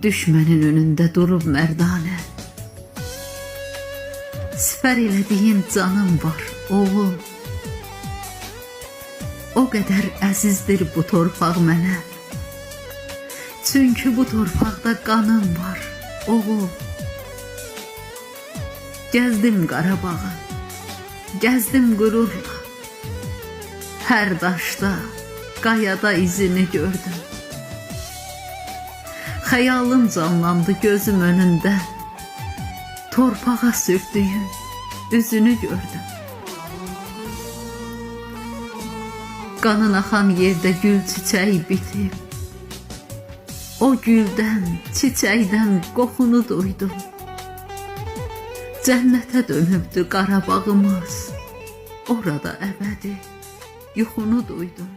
düşmənin önündə durub mərdanə. Sifər elədiyin canım var, oğul. O qədər əzizdir bu torpaq mənə. Çünki bu torpaqda qanım var, oğul. Gəzdim Qarabağı, gəzdim qürurla. Hər daşda, qayada izini gördüm. Xəyalım canlandı gözüm önündə. Torpağa sürtdüyün üzünü gördüm. Qanın axan yerdə gül çiçəyi bitib. O güldən, çiçəkdən qoxunu duydum. Cənnətə dönübdü Qarabağımız. Orada əbədi yuxunu duydum.